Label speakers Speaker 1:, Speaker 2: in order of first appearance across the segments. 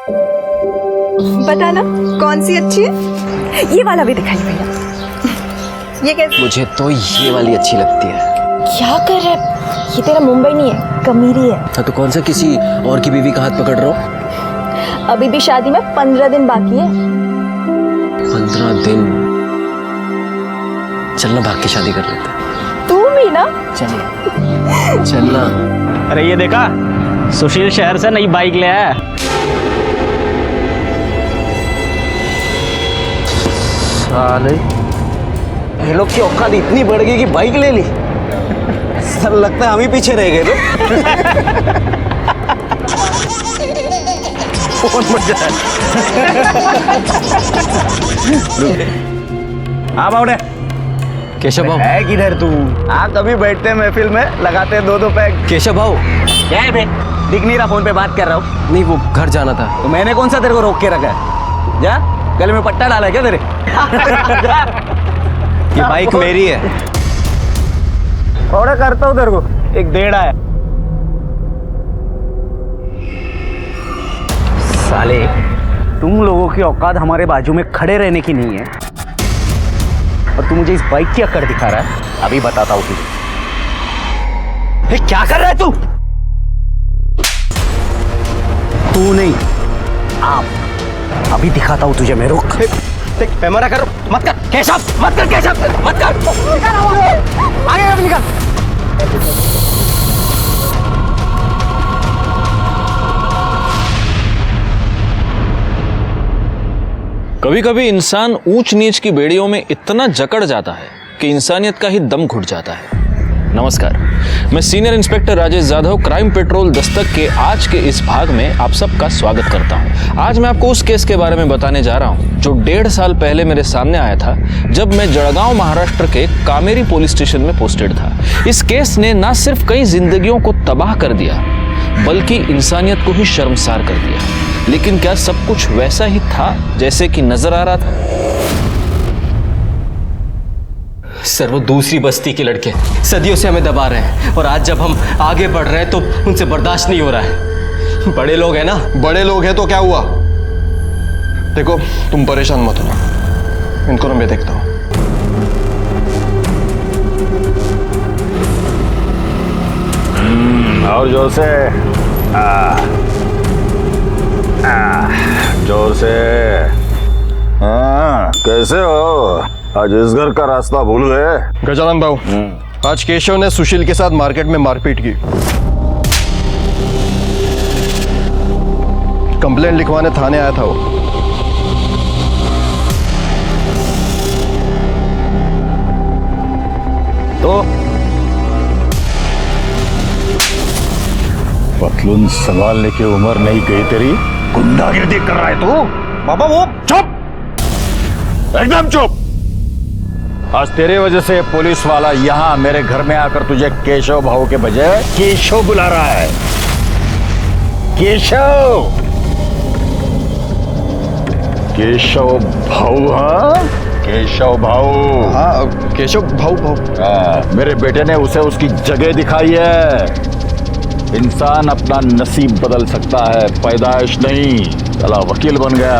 Speaker 1: बताना कौन सी अच्छी है? ये वाला भी दिखाइए भैया। ये कैसे?
Speaker 2: मुझे तो ये वाली अच्छी लगती है।
Speaker 1: क्या कर रहा है? ये तेरा मुंबई नहीं है, कमीरी है।
Speaker 2: हाँ तो कौन सा किसी और की बीवी का हाथ पकड़ रहा हो?
Speaker 1: अभी भी शादी में 15 दिन बाकी है।
Speaker 2: 15 दिन? चलना भाग के शादी कर लेते हैं।
Speaker 1: तू भी ना?
Speaker 2: चलना चलना।
Speaker 3: अरे ये देखा, सुशील शहर से नई बाइक ले आया।
Speaker 2: साले ये लोग की औकात इतनी बढ़ गई कि बाइक ले ली। सर लगता है हम ही पीछे रह गए तो। बहुत मजा है।
Speaker 3: हाँ बावड़े,
Speaker 2: केशव भाऊ
Speaker 3: है किधर तू? हाँ कभी बैठते हैं महफिल में, लगाते हैं 2-2 पैक।
Speaker 2: केशव भाऊ
Speaker 3: क्या है बे? दिख नहीं रहा, फोन पे बात कर रहा हूँ।
Speaker 2: नहीं वो घर जाना था।
Speaker 3: तो मैंने कौन सा तेरे को रोक के रखा है? जा, गले में पट्टा डाला है क्या तेरे?
Speaker 2: ये बाइक मेरी है।
Speaker 3: थोड़ा करता हूँ तेरे को, एक डेढ़ा है। साले तुम लोगों की औकात हमारे बाजू में खड़े रहने की नहीं है, और तू मुझे इस बाइक की अकड़ दिखा रहा है। अभी बताता हूँ तुझे। क्या कर रहा है तू? तू नहीं, आप। अभी दिखाता हूँ तुझे मैं। रुक,
Speaker 2: पैमाना करो मत कर केशव, मत कर केशव, मत कर।
Speaker 3: आगे अब निकल।
Speaker 4: कभी कभी इंसान ऊंच नीच की बेड़ियों में इतना जकड़ जाता है कि इंसानियत का ही दम घुट जाता है। नमस्कार, मैं senior inspector Rajesh Yadav crime petrol Dastak के आज के इस भाग में आप सबका स्वागत करता हूं। आज मैं आपको उस केस के बारे में बताने जा रहा हूं जो 1.5 साल पहले मेरे सामने आया था, जब मैं जड़गांव महाराष्ट्र के कामेरी पुलिस स्टेशन में पोस्टेड था। इस केस ने न सिर्फ कई जिंदगियों को तबाह कर दिया, बल्कि इंसानियत को ही शर्मसार कर दिया। लेकिन क्या सब कुछ वैसा ही था जैसे कि नजर आ रहा था?
Speaker 2: सर वो दूसरी बस्ती के लड़के सदियों से हमें दबा रहे हैं, और आज जब हम आगे बढ़ रहे हैं तो उनसे बर्दाश्त नहीं हो रहा है। बड़े लोग हैं ना।
Speaker 5: बड़े लोग हैं तो क्या हुआ? देखो तुम परेशान मत हो, इनको ना मैं देखता हूं।
Speaker 6: और जोर से, जोर से। हाँ, कैसे हो? आज इस घर का रास्ता भूल गए?
Speaker 5: गजानन भाऊ, आज केशव ने सुशील के साथ मार्केट में मारपीट की। कंप्लेंट लिखवाने थाने आया था वो।
Speaker 6: तो पतलून संभालने की उम्र नहीं गई तेरी, गुंडागिर्दी कर रहा है तू। बाबा वो चुप, एकदम चुप। आज तेरे वजह से पुलिस वाला यहाँ मेरे घर में आकर तुझे केशव भाऊ के बजाय केशव बुला रहा है। केशव, केशव भाऊ। हाँ केशव भाऊ।
Speaker 5: हाँ केशव भाऊ।
Speaker 6: मेरे बेटे ने उसे उसकी जगह दिखाई है। इंसान अपना नसीब बदल सकता है, पैदाइश नहीं। चला वकील बन गया,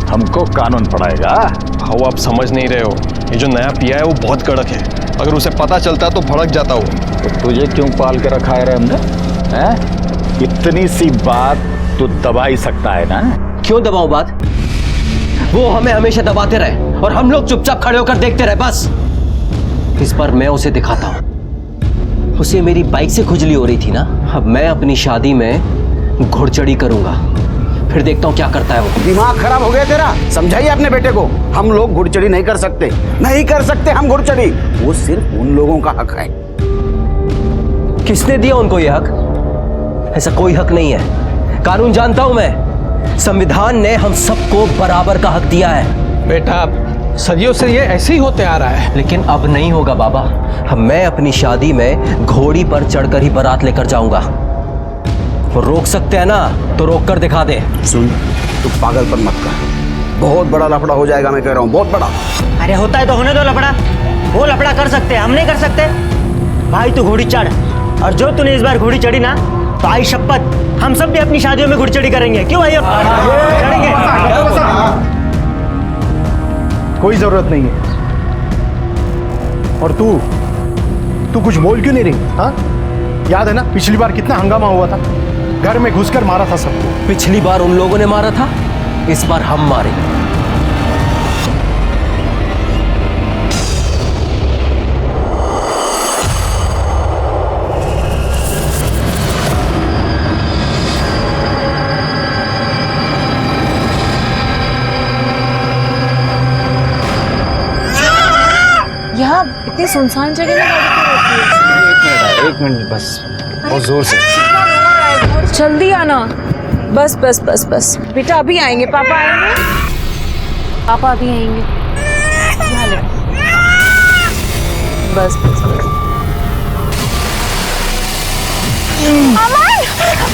Speaker 6: हमको कानून पढ़ाएगा।
Speaker 5: भाऊ आप समझ नहीं रहे हो, ये जो नया पिया है वो बहुत कड़क है। अगर उसे पता चलता तो भड़क जाता वो।
Speaker 6: तो तुझे क्यों पाल के रखा है रे हमने? हैं? इतनी सी बात तू दबा ही सकता है ना?
Speaker 2: क्यों दबाऊं बात? वो हमें हमेशा दबाते रहे और हम लोग चुपचाप खड़े होकर देखते रहे। बस इस बार मैं उसे दिखाता हूं। उसे मेरी बाइक से खुजली हो रही थी ना, अब मैं अपनी शादी में घुड़चढ़ी करूंगा, फिर देखता हूं क्या करता है वो।
Speaker 3: दिमाग खराब हो गया तेरा? समझाइए अपने बेटे को, हम लोग घुड़चढ़ी नहीं कर सकते, नहीं कर सकते हम घुड़चढ़ी। वो सिर्फ उन लोगों का हक है।
Speaker 2: किसने दिया उनको ये हक? ऐसा कोई हक नहीं है। कानून जानता हूं मैं, संविधान ने हम सबको बराबर का हक दिया है।
Speaker 7: बेटा सदियों से ये ऐसे ही होते आ रहा है।
Speaker 2: लेकिन अब नहीं होगा बाबा। अब मैं अपनी शादी में घोड़ी पर चढ़कर ही बारात लेकर जाऊंगा। वो रोक सकते हैं ना, तो रोक कर दिखा दे।
Speaker 3: सुन, तू पागलपन मत कर, बहुत बड़ा लफड़ा हो जाएगा, मैं कह रहा हूँ, बहुत बड़ा।
Speaker 8: अरे होता है तो होने दो लफड़ा। वो लफड़ा कर सकते हैं, हम नहीं कर सकते। भाई तू घोड़ी चढ़, और जो तूने इस बार घोड़ी चढ़ी ना, तो आई शपथ हम सब भी अपनी शादियों में घुड़चड़ी करेंगे। क्यों भाई? चढ़ेंगे।
Speaker 3: कोई जरूरत नहीं है। और तू कुछ बोल क्यों नहीं रही? हाँ, याद है ना पिछली बार कितना हंगामा हुआ था? घर में घुसकर मारा था सबको।
Speaker 2: पिछली बार उन लोगों ने मारा था, इस बार हम मारेंगे।
Speaker 1: यहाँ इतनी सुनसान जगह में गाड़ी क्यों रोकी है?
Speaker 3: एक मिनट बस, बहुत जोर से।
Speaker 1: जल्दी आना। बस बस बस बस बेटा, अभी आएंगे, पापा आएंगे, पापा अभी आएंगे। यहाँ ले। बस बस बस। अमन!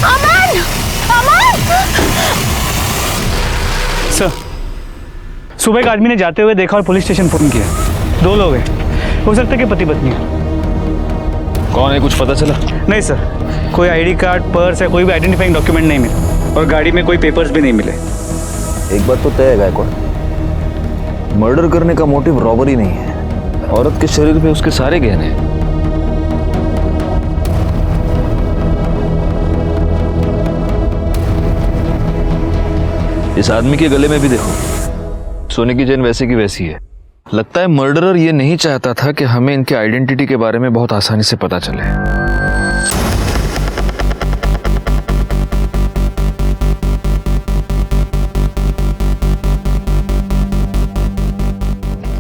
Speaker 1: अमन! अमन!
Speaker 3: सर, सुबह एक आदमी ने जाते हुए देखा और पुलिस स्टेशन फोन किया। 2 लोग हैं, हो सकता है कि पति पत्नी है।
Speaker 4: कौन है, कुछ पता चला?
Speaker 3: नहीं सर, कोई आईडी कार्ड, पर्स या कोई भी आइडेंटिफाइंग डॉक्यूमेंट नहीं मिले और गाड़ी में कोई पेपर्स भी नहीं मिले।
Speaker 4: एक बात तो तय है गायकवाड़, मर्डर करने का मोटिव रॉबरी नहीं है। औरत के शरीर पे उसके सारे गहने हैं। इस आदमी के गले में भी देखो, सोने की चेन वैसे की वैसी है। लगता है मर्डरर ये नहीं चाहता था कि हमें इनके आइडेंटिटी के बारे में बहुत आसानी से पता चले।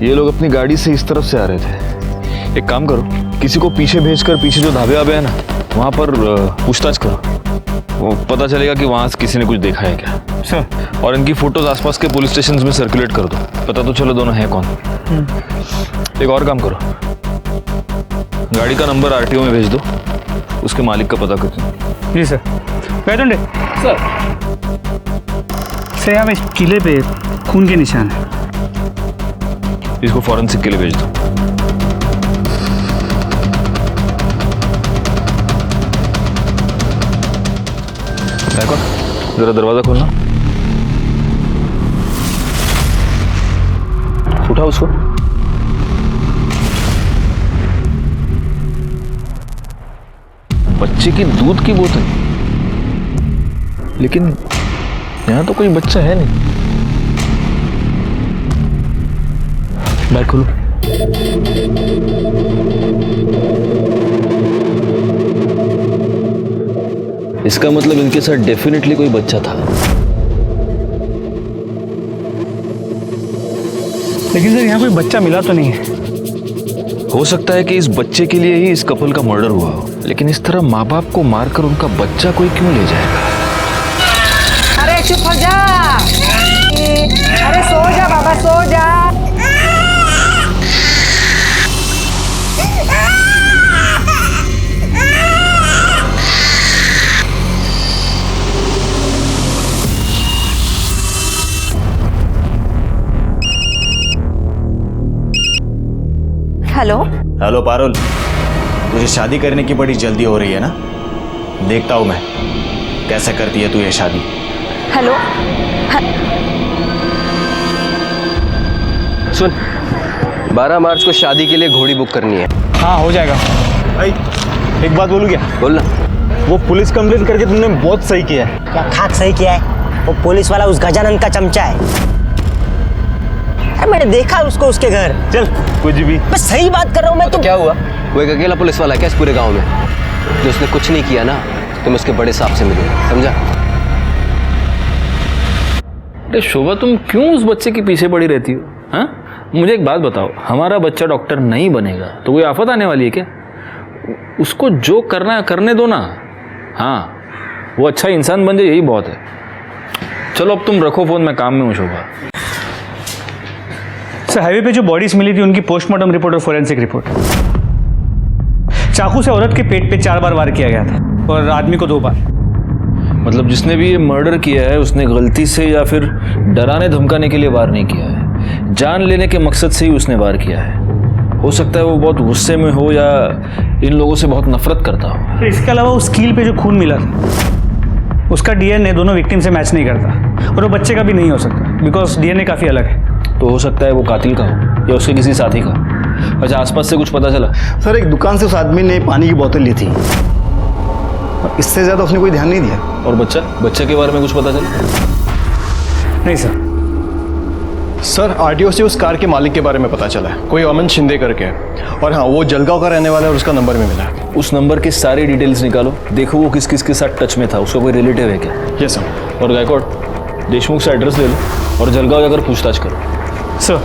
Speaker 4: ये लोग अपनी गाड़ी से इस तरफ से आ रहे थे। एक काम करो, किसी को पीछे भेजकर पीछे जो ढाबे वाबे है ना, वहां पर पूछताछ करो। वो पता चलेगा कि वहां से किसी ने कुछ देखा है क्या।
Speaker 3: सर,
Speaker 4: और इनकी फोटोज आसपास के पुलिस स्टेशन में सर्कुलेट कर दो, पता तो चलो दोनों हैं कौन। एक और काम करो, गाड़ी का नंबर आरटीओ में भेज दो, उसके मालिक का पता कर दो।
Speaker 3: जी सर। बैठे सर, यहाँ इस किले पे खून के निशान है।
Speaker 4: इसको फॉरेंसिक के लिए भेज दो। देखो, जरा दरवाजा खोलना। उठा उसको। बच्चे की दूध की बोतल, लेकिन यहां तो कोई बच्चा है नहीं। बैग खोलो। इसका मतलब इनके साथ डेफिनेटली कोई बच्चा था।
Speaker 3: लेकिन सर, यहाँ कोई बच्चा मिला तो नहीं है।
Speaker 4: हो सकता है कि इस बच्चे के लिए ही इस कपल का मर्डर हुआ हो, लेकिन इस तरह माँ बाप को मारकर उनका बच्चा कोई क्यों ले जाएगा?
Speaker 1: अरे चुप हो जा, अरे सो जा बाबा, सो जा। हेलो
Speaker 8: हेलो पारुल, तुझे शादी करने की बड़ी जल्दी हो रही है ना? देखता हूं मैं कैसे करती है तू ये शादी।
Speaker 1: हेलो
Speaker 2: सुन, 12 मार्च को शादी के लिए घोड़ी बुक करनी है।
Speaker 3: हाँ, हो जाएगा।
Speaker 8: भाई एक बात बोलूं क्या?
Speaker 2: बोलना।
Speaker 8: वो पुलिस कंप्लेंट करके तुमने बहुत सही किया है।
Speaker 9: क्या खाक सही किया है? वो पुलिस वाला उस गजानंद का चमचा है। मैंने देखा उसको उसके घर।
Speaker 8: चल कुछ भी,
Speaker 9: मैं सही बात कर रहा हूँ मैं। तो
Speaker 2: क्या हुआ? वो एक अकेला पुलिस वाला है क्या इस पूरे गांव में? जो उसने कुछ नहीं किया ना, तुम उसके बड़े साहब से मिलो, समझा?
Speaker 4: अरे शोभा, तुम क्यों उस बच्चे के पीछे पड़ी रहती हो? हाँ, मुझे एक बात बताओ, हमारा बच्चा डॉक्टर नहीं बनेगा तो कोई आफत आने वाली है क्या? उसको जो करना है करने दो ना। हाँ, वो अच्छा इंसान बन जाए, यही बहुत है। चलो अब तुम रखो फोन, मैं काम में हूँ शोभा।
Speaker 3: सर, हाईवे पे जो बॉडीज मिली थी उनकी पोस्टमार्टम रिपोर्ट और फोरेंसिक रिपोर्ट। चाकू से औरत के पेट पे 4 बार वार किया गया था और आदमी को 2 बार।
Speaker 4: मतलब जिसने भी ये मर्डर किया है उसने गलती से या फिर डराने धमकाने के लिए वार नहीं किया है, जान लेने के मकसद से ही उसने वार किया है। हो सकता है वो बहुत गुस्से में हो या इन लोगों से बहुत नफरत करता हो।
Speaker 7: इसके अलावा उस कील पे जो खून मिला था उसका डीएनए दोनों विक्टिम से मैच नहीं करता और वो बच्चे का भी नहीं हो सकता बिकॉज डीएनए काफ़ी अलग है।
Speaker 4: तो हो सकता है वो कातिल का हो या उसके किसी साथी का। अच्छा, आसपास से कुछ पता चला?
Speaker 3: सर एक दुकान से उस आदमी ने पानी की बोतल ली थी, इससे ज्यादा उसने कोई ध्यान नहीं दिया।
Speaker 4: और बच्चे के बारे में कुछ पता चला?
Speaker 7: नहीं सर।
Speaker 5: सर आरटीओ से उस कार के मालिक के बारे में पता चला है, कोई अमन शिंदे करके है। और हाँ, वो जलगांव का रहने वाला है और उसका नंबर भी मिला है।
Speaker 4: उस नंबर की सारी डिटेल्स निकालो, देखो वो किस किस के साथ टच में था, उसका कोई रिलेटिव है क्या।
Speaker 5: Yes sir.
Speaker 4: और गायकवाड़, देशमुख से एड्रेस ले लो और जलगांव जाकर पूछताछ करो।
Speaker 7: सर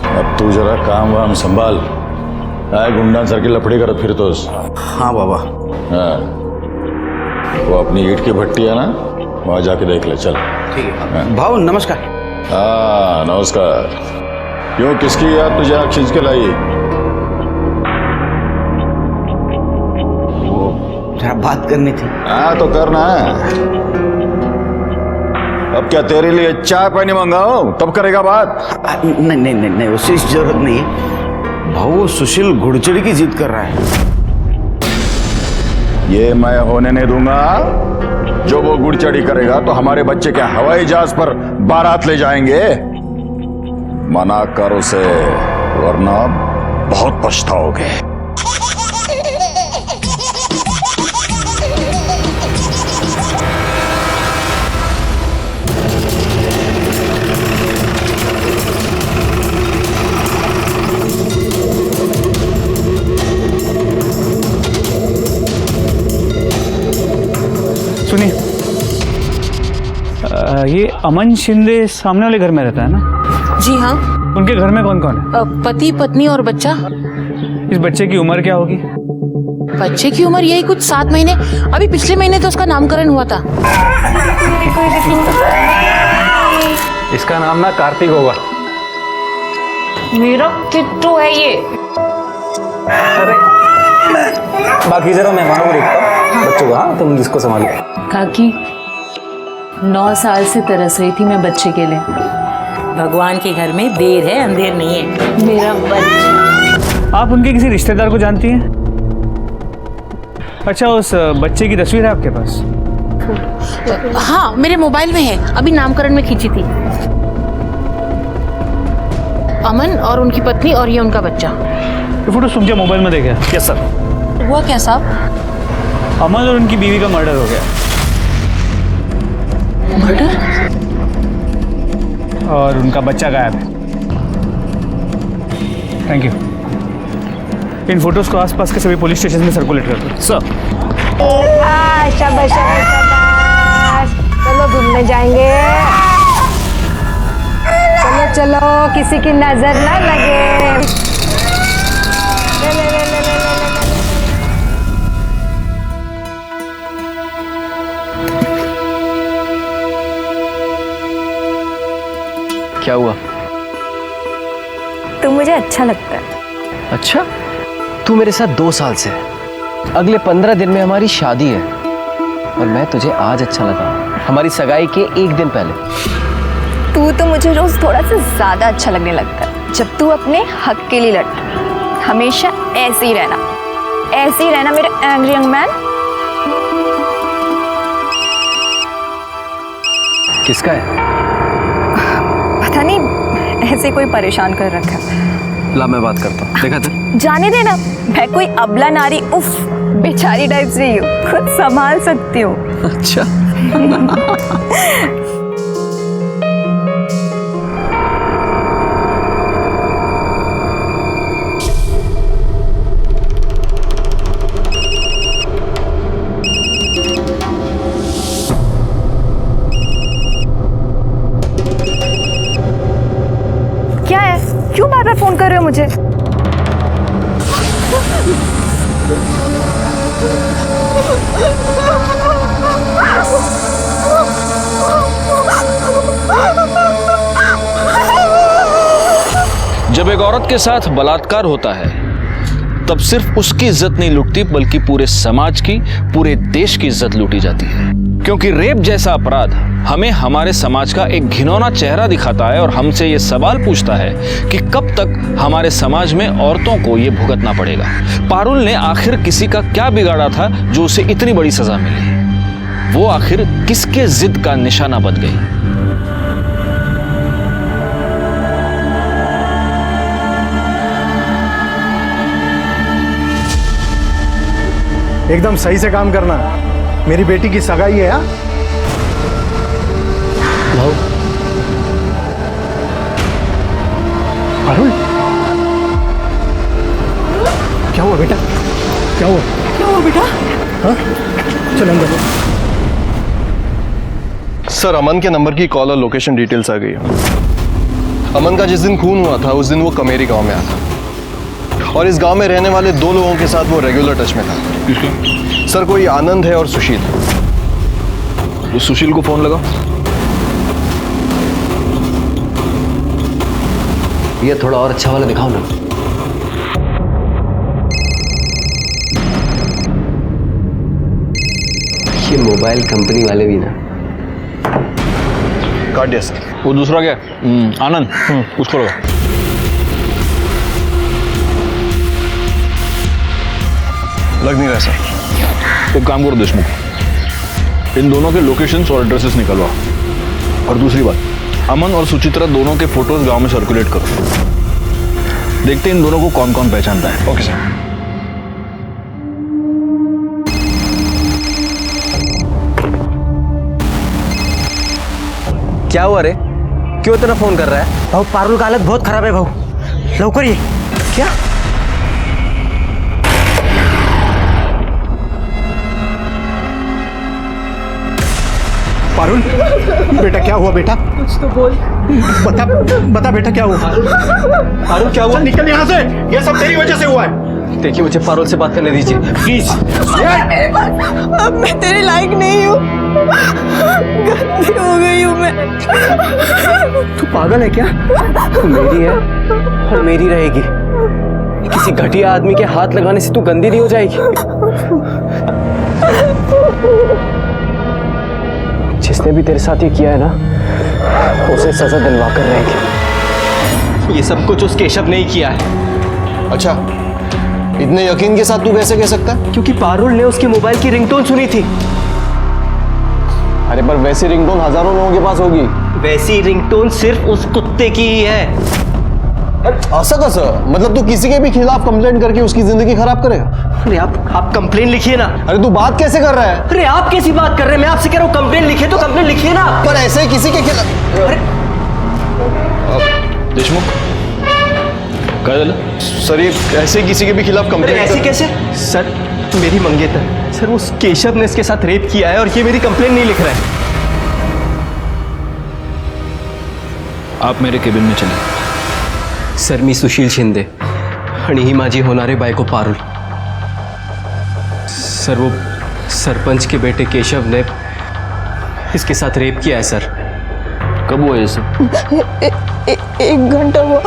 Speaker 6: अब तू जरा काम वाम संभाल, आए गुंडा सर की लफड़ी करत फिर तो।
Speaker 8: हाँ बाबा।
Speaker 6: हाँ, वो अपनी ईट की भट्टी है ना, वहां जाके देख ले। चल
Speaker 8: ठीक है भाऊ, नमस्कार।
Speaker 6: हाँ नमस्कार। क्यों, किसकी याद तुझे आँख खींच के लाई?
Speaker 8: वो जरा बात करनी थी।
Speaker 6: हाँ तो करना है। अब क्या तेरे लिए चाय पानी मंगाओ तब करेगा बात?
Speaker 8: नहीं नहीं नहीं नहीं, उससे जरूरत नहीं है भाऊ। वो सुशील घुड़चड़ी की जिद कर रहा है।
Speaker 6: ये मैं होने नहीं दूंगा। जो वो गुड़चड़ी करेगा तो हमारे बच्चे क्या हवाई जहाज पर बारात ले जाएंगे? मना कर उसे, वरना बहुत पछताओगे।
Speaker 7: सुनिए, ये अमन शिंदे सामने वाले घर में रहता है ना?
Speaker 1: जी हाँ।
Speaker 7: उनके घर में कौन कौन है?
Speaker 1: पति, पत्नी और बच्चा।
Speaker 7: इस बच्चे की उम्र क्या होगी?
Speaker 1: बच्चे की उम्र यही कुछ 7 महीने। अभी पिछले महीने तो उसका नामकरण हुआ था।
Speaker 7: इसका नाम ना कार्तिक होगा।
Speaker 1: मेरा किट्टू है ये।
Speaker 9: बाकी जरा मेहमानों को देखता हूँ, बच्चों का। हाँ, तुम इसको संभालो।
Speaker 1: काकी 9 साल से तरस रही थी मैं बच्चे के लिए।
Speaker 10: भगवान के घर में देर है अंधेर नहीं है।
Speaker 1: मेरा बच्चा।
Speaker 7: आप उनके किसी रिश्तेदार को जानती हैं? अच्छा, उस बच्चे की तस्वीर है आपके पास?
Speaker 1: हाँ, मेरे मोबाइल में है, अभी नामकरण में खींची थी। अमन और उनकी पत्नी और ये उनका बच्चा।
Speaker 7: ये फोटो तुमके मोबाइल में देखे?
Speaker 5: Yes sir.
Speaker 1: हुआ क्या साहब?
Speaker 7: अमन और उनकी बीवी का मर्डर हो गया।
Speaker 1: मर्डर?
Speaker 7: और उनका बच्चा गायब है। Thank you. इन फोटोज को आसपास के सभी पुलिस स्टेशन में सर्कुलेट कर दो। सर।
Speaker 1: शाबाश शाबाश, चलो घूमने जाएंगे। चलो चलो, किसी की नजर ना लगे। ले, ले, ले, ले, ले, ले, ले।
Speaker 2: क्या हुआ?
Speaker 1: तू मुझे अच्छा लगता है।
Speaker 2: अच्छा, तू मेरे साथ 2 साल से है। अगले 15 दिन में हमारी शादी है और मैं तुझे आज अच्छा लगा, हमारी सगाई के 1 दिन पहले।
Speaker 11: तू तो मुझे रोज थोड़ा सा ज्यादा अच्छा लगने लगता है जब तू अपने हक के लिए लड़ता है। हमेशा ऐसे ही रहना मेरे एंग्री यंग मैन।
Speaker 2: किसका है?
Speaker 11: पता नहीं, ऐसे कोई परेशान कर रखा है।
Speaker 2: ला मैं बात करता हूँ, देखा था?
Speaker 11: जाने देना, मैं कोई अबला नारी उफ बेचारी टाइप से ही हूँ, खुद संभाल सकती हूँ।
Speaker 2: अच्छा।
Speaker 11: क्या है, क्यों बार बार फोन कर रहे हो मुझे?
Speaker 4: जब एक औरत के साथ बलात्कार होता है तब सिर्फ उसकी इज्जत नहीं लुटती बल्कि पूरे समाज की, पूरे देश की इज्जत लूटी जाती है। क्योंकि रेप जैसा अपराध हमें हमारे समाज का एक घिनौना चेहरा दिखाता है और हमसे ये सवाल पूछता है कि कब तक हमारे समाज में औरतों को ये भुगतना पड़ेगा। पारुल ने आखिर किसी का क्या बिगाड़ा था जो उसे इतनी बड़ी सजा मिली? वो आखिर किसके जिद का निशाना बन गई?
Speaker 3: एकदम सही से काम करना। मेरी बेटी की सगाई है। हाँ
Speaker 2: भाऊ,
Speaker 3: पारुल, क्या हुआ बेटा? क्या हुआ?
Speaker 1: क्या हुआ बेटा?
Speaker 3: हाँ, चल अंदर।
Speaker 5: सर, अमन के नंबर की कॉल और लोकेशन डिटेल्स आ गई है। अमन का जिस दिन खून हुआ था उस दिन वो कमेरी गांव में आया था और इस गांव में रहने वाले 2 लोगों के साथ वो रेगुलर टच में था।
Speaker 4: किसके?
Speaker 5: सर, कोई आनंद है और सुशील।
Speaker 4: तो सुशील को फोन लगा।
Speaker 2: ये थोड़ा और अच्छा वाला दिखाओ ना। ये मोबाइल कंपनी वाले भी ना।
Speaker 5: काट दिया सर।
Speaker 4: वो दूसरा क्या? आनंद, उसको लगा।
Speaker 5: लग नहीं रहा सर।
Speaker 4: एक काम करो देशमुख, इन दोनों के लोकेशंस और एड्रेसेस निकलवाओ। और दूसरी बात, अमन और सुचित्रा दोनों के फोटोज गांव में सर्कुलेट करो। देखते हैं इन दोनों को कौन कौन पहचानता है।
Speaker 5: Okay sir.
Speaker 2: क्या हुआ रे? क्यों इतना फोन कर रहा है?
Speaker 9: भाऊ, पारुल का हालत बहुत खराब है भाऊ, लवकर ये।
Speaker 2: क्या?
Speaker 3: पारुल, बेटा क्या हुआ बेटा?
Speaker 1: कुछ तो बोल।
Speaker 3: बता बता बेटा क्या हुआ?
Speaker 2: पारुल क्या हुआ?
Speaker 3: निकल यहाँ से, ये सब तेरी वजह से हुआ है।
Speaker 2: देखिए, मुझे पारुल से बात करने दीजिए प्लीज।
Speaker 1: अब मैं तेरे लायक नहीं हूँ, गलती हो गई हूँ मैं।
Speaker 2: तू पागल है क्या? तू मेरी है और मेरी रहेगी। किसी घटिया आदमी के हाथ लगाने से तू गंदी नहीं हो जाएगी। जिसने भी तेरे साथ ये किया है ना, उसे सजा दिलवा कर रहेगी। ये सब कुछ उस केशव ने ही किया है।
Speaker 5: अच्छा, इतने यकीन के साथ तू कैसे कह सकता है?
Speaker 2: क्योंकि पारुल ने उसके मोबाइल की रिंगटोन सुनी थी।
Speaker 5: अरे पर वैसी रिंगटोन हजारों लोगों के पास होगी।
Speaker 2: वैसी रिंगटोन सिर्फ उस कुत्ते की ही है।
Speaker 5: ऐसा कैसा? मतलब तू किसी के भी खिलाफ कंप्लेंट करके उसकी जिंदगी खराब करेगा?
Speaker 2: अरे आप कंप्लेन लिखिए ना।
Speaker 5: अरे तू बात कैसे कर रहा है?
Speaker 2: अरे आप कैसी बात कर रहे हैं? मैं आपसे कह रहा हूँ कंप्लेन लिखिए तो कंप्लेन लिखिए ना।
Speaker 5: पर ऐसे ही किसी के खिलाफ।
Speaker 2: अरे
Speaker 4: देशमुख, क्या झालं?
Speaker 5: सर, ये ऐसे किसी के भी खिलाफ
Speaker 2: अरे
Speaker 5: कंप्लेंट
Speaker 2: ऐसी कैसे? सर, मेरी मंगेतर सर, उस केशव ने इसके साथ रेप किया है और ये मेरी कंप्लेन नहीं लिख रहा है।
Speaker 4: आप मेरे केबिन में चलिए।
Speaker 2: सर, मी सुशील शिंदे आणि ही माझी होणारी बायको पारुल। सर, वो सरपंच के बेटे केशव ने इसके साथ रेप किया है सर।
Speaker 4: कब हुआ ये सब?
Speaker 1: एक घंटा हुआ।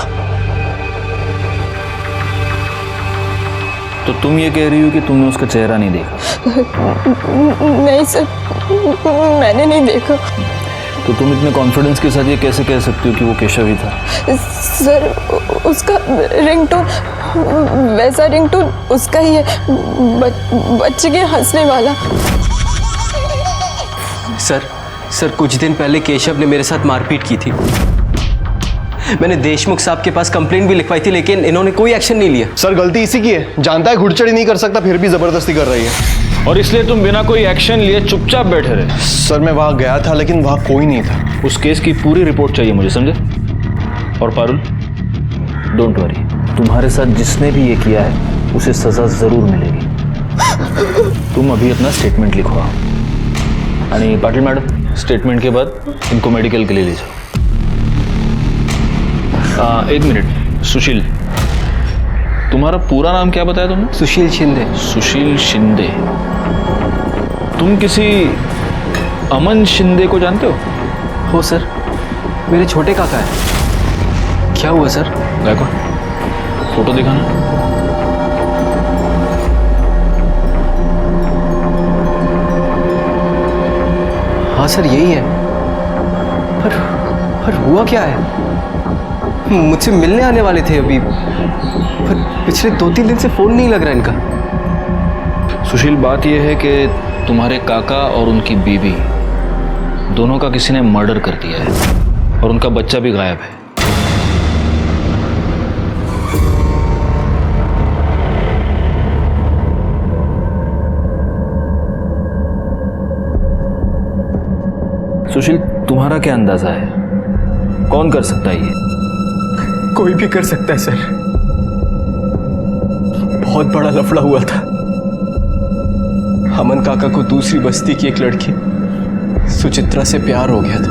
Speaker 4: तो तुम ये कह रही हो कि तुमने उसका चेहरा नहीं देखा?
Speaker 1: नहीं सर, मैंने नहीं देखा।
Speaker 4: तो तुम इतने कॉन्फिडेंस के साथ ये कैसे कह सकती हो कि वो केशव ही था?
Speaker 1: सर, उसका रिंगटोन, वैसा रिंगटोन उसका ही है, बच्चे के हंसने वाला।
Speaker 2: सर, कुछ दिन पहले केशव ने मेरे साथ मारपीट की थी। मैंने देशमुख साहब के पास कंप्लेंट भी लिखवाई थी, लेकिन इन्होंने कोई एक्शन नहीं लिया।
Speaker 5: सर, गलती इसी की है। जानता है घुड़चढ़ी नहीं कर सकता, फिर भी जबरदस्ती कर रही है।
Speaker 4: और इसलिए तुम बिना कोई एक्शन लिए चुपचाप बैठे रहे?
Speaker 5: सर, मैं वहां गया था लेकिन वहां कोई नहीं था।
Speaker 4: उस केस की पूरी रिपोर्ट चाहिए मुझे, समझे? और पारुल, डोंट वरी, तुम्हारे साथ जिसने भी ये किया है उसे सजा जरूर मिलेगी। तुम अभी अपना स्टेटमेंट लिखवाओ। आणि पाटिल मैडम, स्टेटमेंट के बाद इनको मेडिकल के लिए ले जाओ। एक मिनट, सुशील, तुम्हारा पूरा नाम क्या बताया तुमने?
Speaker 2: सुशील शिंदे।
Speaker 4: सुशील शिंदे। तुम किसी अमन शिंदे को जानते हो?
Speaker 2: सर, मेरे छोटे काका है। क्या हुआ सर?
Speaker 4: गायकवाड़, फोटो दिखाना।
Speaker 2: सर यही है। पर हुआ क्या है? मुझसे मिलने आने वाले थे अभी, पर पिछले 2-3 दिन से फोन नहीं लग रहा इनका।
Speaker 4: सुशील, बात यह है कि तुम्हारे काका और उनकी बीवी दोनों का किसी ने मर्डर कर दिया है और उनका बच्चा भी गायब है। सुशील, तुम्हारा क्या अंदाजा है, कौन कर सकता है ये?
Speaker 3: कोई भी कर सकता है सर। बहुत बड़ा लफड़ा हुआ था।
Speaker 2: अमन काका को दूसरी बस्ती की एक लड़की सुचित्रा से प्यार हो गया था।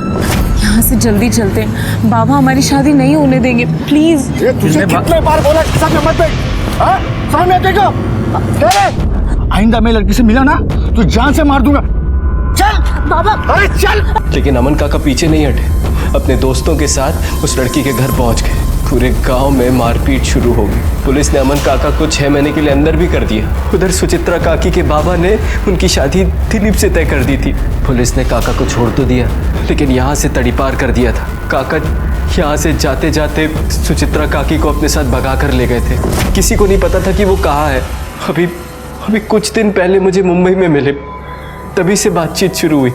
Speaker 1: यहाँ से जल्दी चलते हैं, बाबा हमारी शादी नहीं होने देंगे, प्लीज।
Speaker 3: तुझे कितने बार बोला सामने मत बैठ, हाँ? सामने देखो क्या है? आइंदा मैं लड़की से मिला ना तो जान से मार दूंगा। चल बाबा, अरे चल।
Speaker 2: लेकिन अमन काका पीछे नहीं हटे, अपने दोस्तों के साथ उस लड़की के घर पहुंच गए। पूरे गांव में मारपीट शुरू हो गई। पुलिस ने अमन काका को 6 महीने के लिए अंदर भी कर दिया। उधर सुचित्रा काकी के बाबा ने उनकी शादी दिलीप से तय कर दी थी। पुलिस ने काका को छोड़ तो दिया, लेकिन यहाँ से तड़ीपार कर दिया था। काका यहाँ से जाते जाते सुचित्रा काकी को अपने साथ भगा कर ले गए थे। किसी को नहीं पता था कि वो कहाँ है। अभी कुछ दिन पहले मुझे मुंबई में मिले, तभी से बातचीत शुरू हुई।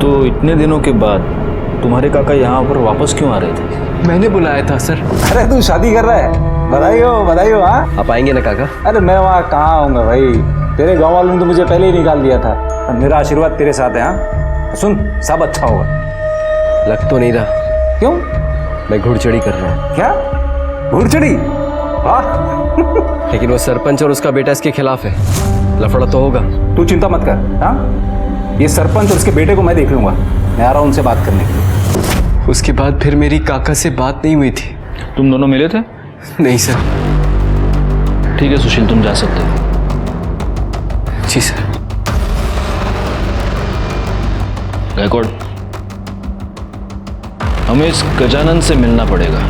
Speaker 4: तो इतने दिनों के बाद तुम्हारे काका यहाँ पर वापस क्यों आ रहे थे?
Speaker 2: मैंने बुलाया था सर।
Speaker 6: अरे तू शादी कर रहा है, बधाई हो। हाँ,
Speaker 2: आप आएंगे ना काका?
Speaker 6: अरे मैं वहाँ कहाँ आऊँगा भाई, तेरे गांव वालों ने तो मुझे पहले ही निकाल दिया था। और मेरा आशीर्वाद तेरे साथ है। हाँ सुन, सब अच्छा होगा।
Speaker 2: लग तो नहीं रहा।
Speaker 6: क्यों?
Speaker 2: मैं घुड़चढ़ी कर रहा हूँ।
Speaker 6: क्या घुड़चढ़ी? हाँ
Speaker 2: लेकिन वो सरपंच और उसका बेटा इसके खिलाफ है, लफड़ा तो होगा।
Speaker 6: तू चिंता मत कर। हाँ, ये सरपंच और उसके बेटे को मैं देख लूंगा। मैं आ रहा हूँ उनसे बात करने के लिए।
Speaker 2: उसके बाद फिर मेरी काका से बात नहीं हुई थी।
Speaker 4: तुम दोनों मिले थे?
Speaker 2: नहीं सर।
Speaker 4: ठीक है सुशील, तुम जा सकते हो।
Speaker 2: जी सर।
Speaker 4: गायकवाड़, हमें इस गजानन से मिलना पड़ेगा।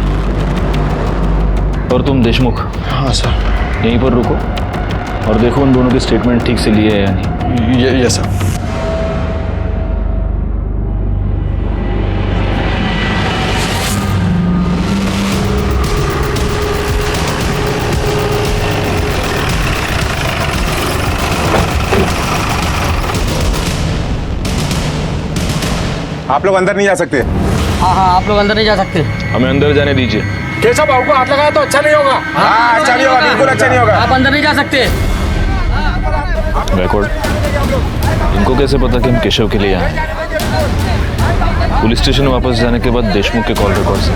Speaker 4: और तुम देशमुख,
Speaker 5: हाँ सर।
Speaker 4: यहीं पर रुको और देखो उन दोनों के स्टेटमेंट ठीक से लिए है या नहीं।
Speaker 5: ये सर।
Speaker 6: आप लोग अंदर नहीं जा सकते।
Speaker 9: हाँ आप लोग अंदर नहीं जा सकते।
Speaker 4: हमें अंदर जाने दीजिए।
Speaker 6: केशव बाबू को हाथ लगाया तो अच्छा नहीं होगा। हाँ अच्छा नहीं होगा, बिल्कुल अच्छा नहीं होगा।
Speaker 9: आप अंदर नहीं जा सकते।
Speaker 4: गायकवाड़, इनको कैसे पता कि हम केशव के लिए आए? पुलिस स्टेशन वापस जाने के बाद देशमुख के कॉल रिकॉर्ड से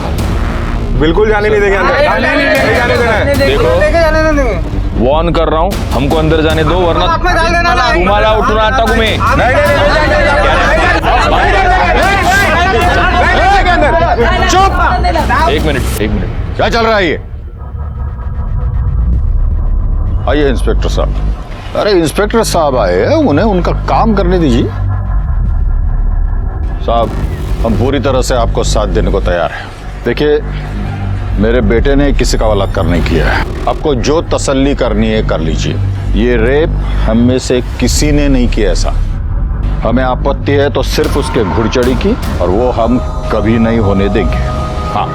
Speaker 6: बिल्कुल जाने नहीं देंगे अंदर। नहीं जाने देना है।
Speaker 4: देखो, वॉर्न कर रहा हूँ, हमको अंदर जाने दो वरना तुम्हारा उठना अटक में।
Speaker 6: चुप।
Speaker 4: एक मिनट
Speaker 6: क्या चल रहा है ये? आइए इंस्पेक्टर साहब। अरे इंस्पेक्टर साहब आए हैं, उन्हें उनका काम करने दीजिए। साहब, हम पूरी तरह से आपको साथ देने को तैयार हैं। देखिए, मेरे बेटे ने किसी का बलात्कार नहीं किया है। आपको जो तसल्ली करनी है कर लीजिए। ये रेप हम में से किसी ने नहीं किया ऐसा। हमें आपत्ति है तो सिर्फ उसके घुड़चढ़ी की, और वो हम कभी नहीं होने देंगे। हाँ।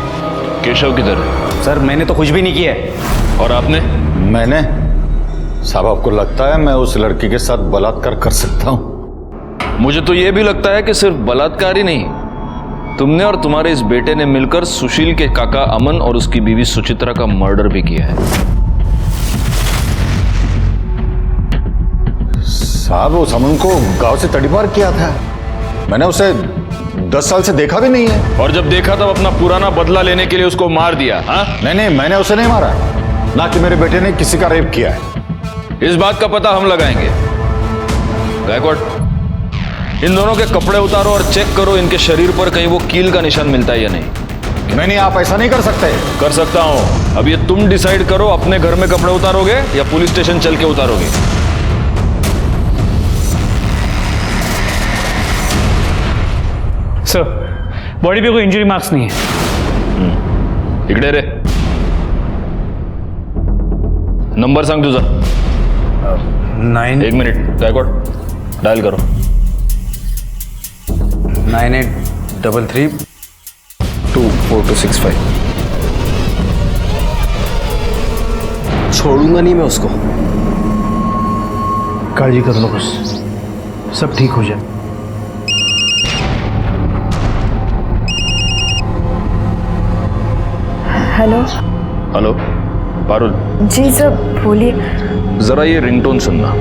Speaker 4: केशव किधर है?
Speaker 8: सर मैंने तो कुछ भी नहीं किया है।
Speaker 4: और आपने?
Speaker 6: मैंने? साहब आपको लगता है मैं उस लड़की के साथ बलात्कार कर सकता हूँ?
Speaker 4: मुझे तो यह भी लगता है कि सिर्फ बलात्कार ही नहीं, तुमने और तुम्हारे इस बेटे ने मिलकर सुशील के काका अमन और उसकी बीवी सुचित्रा का मर्डर भी किया है।
Speaker 6: साहब उस अमन को गांव से तड़ीपार किया था। मैंने उसे 10 साल से देखा भी नहीं है।
Speaker 4: और जब देखा तब अपना पुराना बदला लेने के लिए उसको मार दिया। हाँ?
Speaker 6: नहीं, मैंने उसे नहीं मारा, ना कि मेरे बेटे ने किसी का रेप किया है।
Speaker 4: इस बात का पता हम लगाएंगे। गायकवाड़, इन दोनों के कपड़े उतारो और चेक करो इनके शरीर पर कहीं वो कील का निशान मिलता है या नहीं।
Speaker 6: नहीं, आप ऐसा नहीं कर सकते।
Speaker 4: कर सकता हूं। अब ये तुम डिसाइड करो, अपने घर में कपड़े उतारोगे या पुलिस स्टेशन चल के उतारोगे।
Speaker 7: सर, बॉडी पे कोई इंजरी मार्क्स नहीं है।
Speaker 4: इकडे रे, नंबर सांग तुझा।
Speaker 3: 9।
Speaker 4: एक मिनिट, गायकवाड़ डायल करो। 9833242265।
Speaker 2: छोड़ूंगा नहीं मैं उसको।
Speaker 3: काळजी करू नकोस, सब ठीक हो जाए।
Speaker 11: हेलो।
Speaker 4: हेलो पारुल,
Speaker 11: जी सर बोलिए।
Speaker 4: जरा ये रिंगटोन सुनना।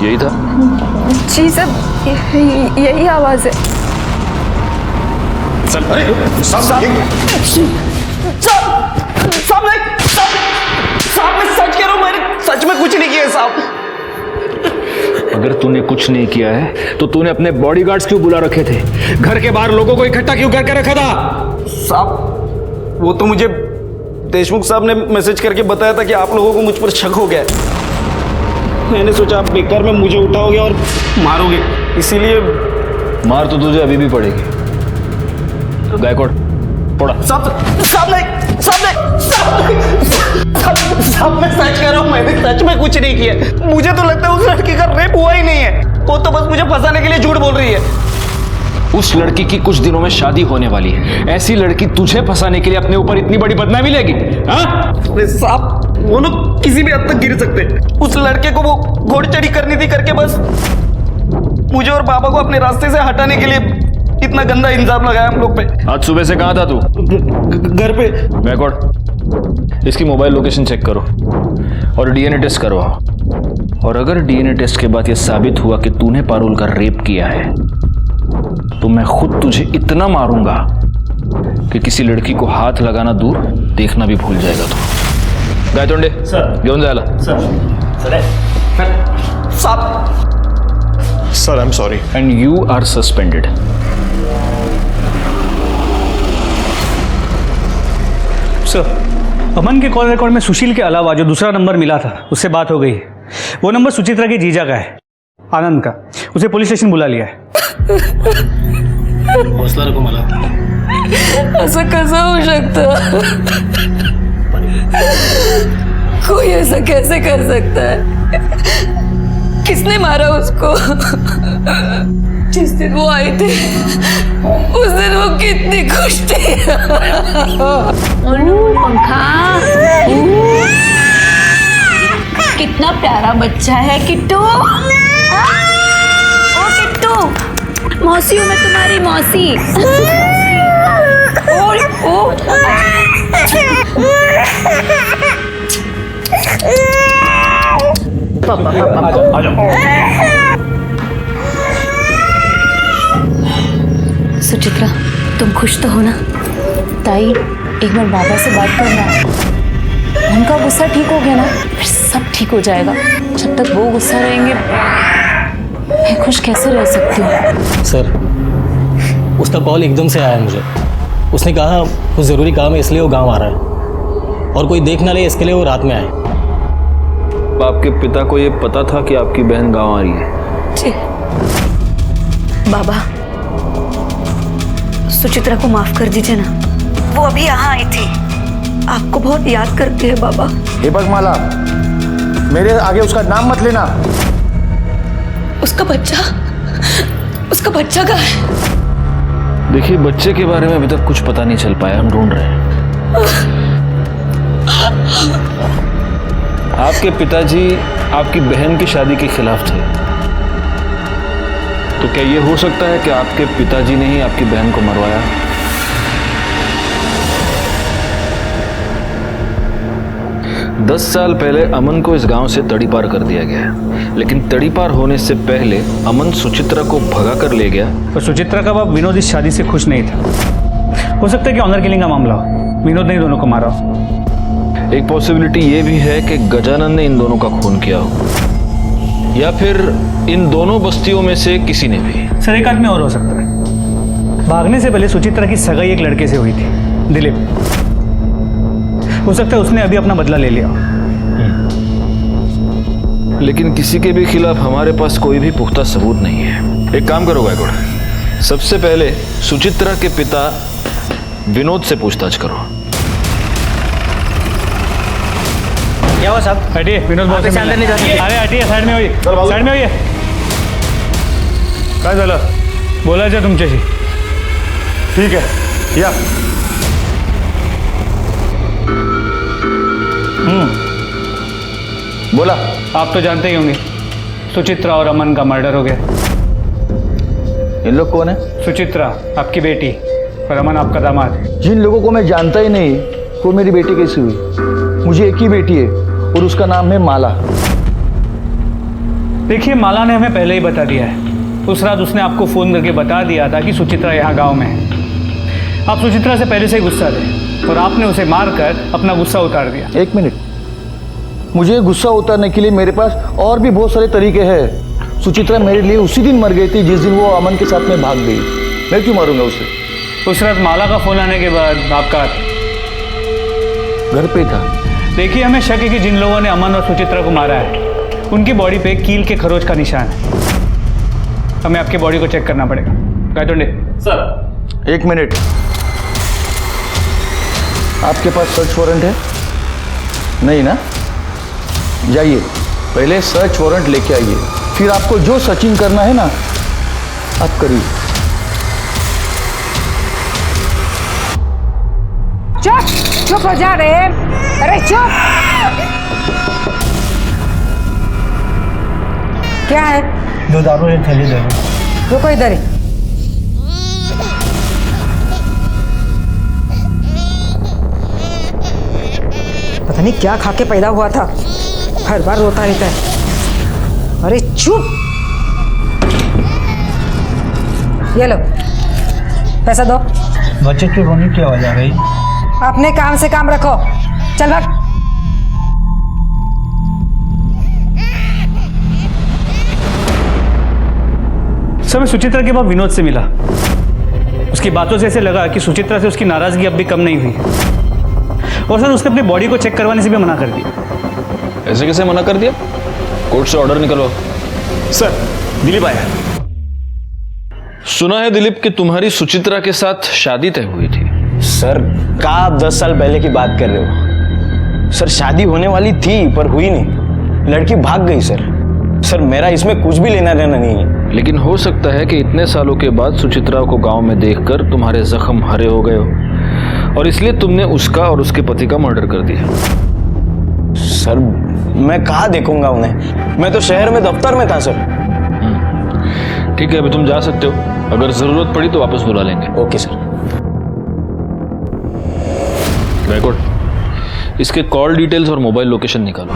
Speaker 4: यही था?
Speaker 11: जी सर यही आवाज है।
Speaker 7: सच में कुछ नहीं किया साहब।
Speaker 4: अगर तूने कुछ नहीं किया है तो तूने अपने बॉडीगार्ड्स क्यों बुला रखे थे? घर के बाहर लोगों को इकट्ठा क्यों करके रखा था?
Speaker 7: साहब वो तो मुझे देशमुख साहब ने मैसेज करके बताया था कि आप लोगों को मुझ पर शक हो गया है। मैंने सोचा आप बेकार में मुझे उठाओगे और मारोगे, इसीलिए।
Speaker 4: मार तो तुझे अभी भी पड़ेगी। गायकवाड़ पड़ा।
Speaker 7: साहब मैं सच कह रहा हूँ, मैंने सच में कुछ नहीं किया। मुझे तो लगता है उस लड़की का रेप हुआ ही नहीं है, वो तो बस मुझे फंसाने के लिए झूठ बोल रही है।
Speaker 4: उस लड़की की कुछ दिनों में शादी होने वाली है, ऐसी लड़की तुझे फंसाने के लिए अपने ऊपर इतनी बड़ी बदनामी लेगी?
Speaker 7: अरे साहब वो लोग किसी भी हद तक गिर सकते। उस लड़के को वो घोड़ चढ़ी करनी थी करके बस मुझे और बाबा को अपने रास्ते से हटाने के लिए इतना गंदा इल्जाम लगाया हम लोग पे।
Speaker 4: आज सुबह से कहाँ था तू?
Speaker 7: घर पे।
Speaker 4: गायकवाड़ इसकी मोबाइल लोकेशन चेक करो और डीएनए टेस्ट करवाओ। और अगर डीएनए टेस्ट के बाद यह साबित हुआ कि तूने पारुल का रेप किया है तो मैं खुद तुझे इतना मारूंगा कि किसी लड़की को हाथ लगाना दूर देखना भी भूल जाएगा तू। गायतोंडे सर घेऊन जायला।
Speaker 5: Sir I am sorry
Speaker 4: and you are suspended.
Speaker 7: Sir Aman के कॉल रिकॉर्ड में सुशील के अलावा जो दूसरा नंबर मिला था उससे बात हो गई है। वो नंबर सुचित्रा के जीजा का है, आनंद का। उसे पुलिस स्टेशन बुला लिया है।
Speaker 2: हौसला रखो मला।
Speaker 1: असं कसं होऊ शकतं? कोई ऐसा कैसे कर सकता है? किसने मारा उसको? जिस दिन वो आए थे उस दिन वो कितनी खुश थी। पंखा कितना प्यारा बच्चा है किट्टू। ओ किट्टू, मौसी हूँ मैं तुम्हारी मौसी। ओ पापा सुचित्रा तुम खुश तो हो ना? ताई एक बार बाबा से बात करना, उनका गुस्सा ठीक हो गया ना फिर सब ठीक हो जाएगा। जब तक वो गुस्सा रहेंगे मैं खुश कैसे रह सकती हूँ?
Speaker 2: सर उसका कॉल एकदम से आया मुझे। उसने कहा कुछ ज़रूरी काम है इसलिए वो गांव आ रहा है और कोई देख ना ले इसके लिए वो रात में आए।
Speaker 4: आपके पिता को ये पता था कि आपकी बहन गांव आ रही है?
Speaker 1: जी बाबा, सुचित्रा को माफ कर दीजिए ना, वो अभी यहाँ आई थी, आपको बहुत याद करती है बाबा।
Speaker 3: ये बस माला, मेरे आगे उसका नाम मत लेना।
Speaker 1: उसका बच्चा कहाँ है?
Speaker 4: देखिए बच्चे के बारे में अभी तक कुछ पता नहीं चल पाया, हम ढूंढ रहे हैं। आपके पिताजी आपकी बहन की शादी के खिलाफ थे, तो क्या ये हो सकता है कि आपके पिताजी ने ही आपकी बहन को मरवाया? दस साल पहले अमन को इस गांव से तड़ीपार कर दिया गया, लेकिन तड़ीपार होने से पहले अमन सुचित्रा को भगा कर ले गया।
Speaker 7: और सुचित्रा का बाप विनोद इस शादी से खुश नहीं था। हो सकता है कि ऑनर किलिंग का मामला हो, विनोद ने दोनों को मारा हो।
Speaker 4: एक पॉसिबिलिटी ये भी है कि गजानन ने इन दोनों का खून किया हो, या फिर इन दोनों बस्तियों में से किसी ने भी।
Speaker 7: सर एक आदमी और हो सकता है। भागने से पहले सुचित्रा की सगाई एक लड़के से हुई थी, दिलीप। हो सकता है उसने अभी अपना बदला ले लिया।
Speaker 4: लेकिन किसी के भी खिलाफ हमारे पास कोई भी पुख्ता सबूत नहीं है। एक काम करो गायकवाड़, सबसे पहले सुचित्रा के पिता विनोद से पूछताछ करो।
Speaker 9: क्या हुआ साहब?
Speaker 3: हटिए, विनोद बॉस से
Speaker 9: अंदर नहीं जा सकते।
Speaker 3: अरे हटिए, साइड में होइए, साइड में होइए. काय झालं? बोलायचं तुमच्याशी. ठीक आहे, या. बोला. आप तो जानते ही होंगे सुचित्रा और अमन का मर्डर हो गया.
Speaker 6: इन लोग कौन है?
Speaker 3: सुचित्रा आपकी बेटी और अमन आपका दामाद.
Speaker 6: जिन लोगों को मैं जानता ही नहीं वो मेरी बेटी कैसी हुई? मुझे एक ही बेटी है और उसका नाम है माला.
Speaker 3: देखिए, माला ने हमें पहले ही बता दिया है. उस रात उसने आपको फ़ोन करके बता दिया था कि सुचित्रा यहाँ गांव में है. आप सुचित्रा से पहले से ही गुस्सा थे और आपने उसे मारकर अपना गुस्सा उतार दिया.
Speaker 6: एक मिनट, मुझे गुस्सा उतारने के लिए मेरे पास और भी बहुत सारे तरीके हैं. सुचित्रा मेरे लिए उसी दिन मर गई थी जिस दिन वो अमन के साथ में भाग गई. मैं क्यों मारूंगा उसे?
Speaker 3: उस रात माला का फ़ोन आने के बाद आपका
Speaker 6: घर पे था.
Speaker 3: देखिए, हमें शक है कि जिन लोगों ने अमन और सुचित्रा को मारा है उनकी बॉडी पे कील के खरोच का निशान है. हमें आपके बॉडी को चेक करना पड़ेगा. गायतोंडे सर.
Speaker 6: एक मिनट, आपके पास सर्च वारंट है? नहीं ना? जाइए, पहले सर्च वारंट लेके आइए, फिर आपको जो सर्चिंग करना है ना आप करिए.
Speaker 10: चुप चुप हो जा रे। अरे चुप। क्या है?
Speaker 9: दो दारू एक थैली दे.
Speaker 10: रुको इधर ही। पता नहीं क्या खा के पैदा हुआ था, हर बार रोता रहता है। अरे चुप। ये लो पैसा दो।
Speaker 9: बच्चे की रोने की आवाज आ रही.
Speaker 10: अपने काम से काम रखो, चल भाग।
Speaker 3: सर, मैं सुचित्रा के बाद विनोद से मिला. उसकी बातों से ऐसे लगा कि सुचित्रा से उसकी नाराजगी अब भी कम नहीं हुई. और सर, उसने अपनी बॉडी को चेक करवाने से भी मना कर दिया.
Speaker 4: ऐसे कैसे मना कर दिया? कोर्ट से ऑर्डर निकलो.
Speaker 8: सर, दिलीप आया.
Speaker 4: सुना है दिलीप कि तुम्हारी सुचित्रा के साथ शादी तय हुई थी.
Speaker 8: सर, क्या आप 10 साल पहले की बात कर रहे हो? सर, शादी होने वाली थी पर हुई नहीं. लड़की भाग गई सर. सर, मेरा इसमें कुछ भी लेना देना नहीं है.
Speaker 4: लेकिन हो सकता है कि इतने सालों के बाद सुचित्रा को गांव में देखकर तुम्हारे जख्म हरे हो गए हो और इसलिए तुमने उसका और उसके पति का मर्डर कर दिया.
Speaker 8: सर, मैं कहाँ देखूंगा उन्हें? मैं तो शहर में दफ्तर में था सर.
Speaker 4: ठीक है, अभी तुम जा सकते हो. अगर जरूरत पड़ी तो वापस बुला लेंगे.
Speaker 8: Okay sir.
Speaker 4: रिकॉर्ड, इसके कॉल डिटेल्स और मोबाइल लोकेशन निकालो.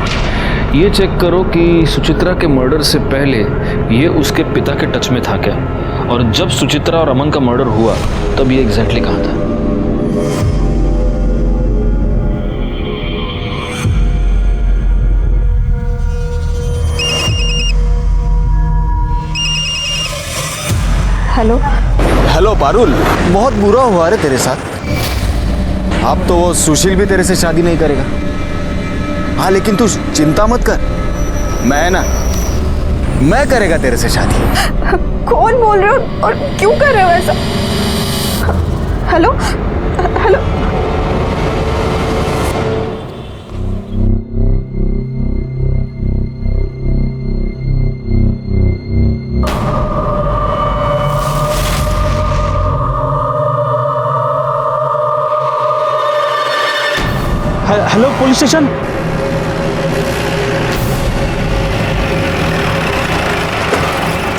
Speaker 4: ये चेक करो कि सुचित्रा के मर्डर से पहले ये उसके पिता के टच में था क्या, और जब सुचित्रा और अमन का मर्डर हुआ तब ये एग्जैक्टली कहाँ था.
Speaker 11: हेलो.
Speaker 8: हेलो पारुल, बहुत बुरा हुआ रे तेरे साथ. अब तो वो सुशील भी तेरे से शादी नहीं करेगा. हाँ, लेकिन तू चिंता मत कर, मैं करेगा तेरे से शादी.
Speaker 11: कौन बोल रहे हो और क्यों कर रहे हो ऐसा? Hello hello.
Speaker 9: Hello police station.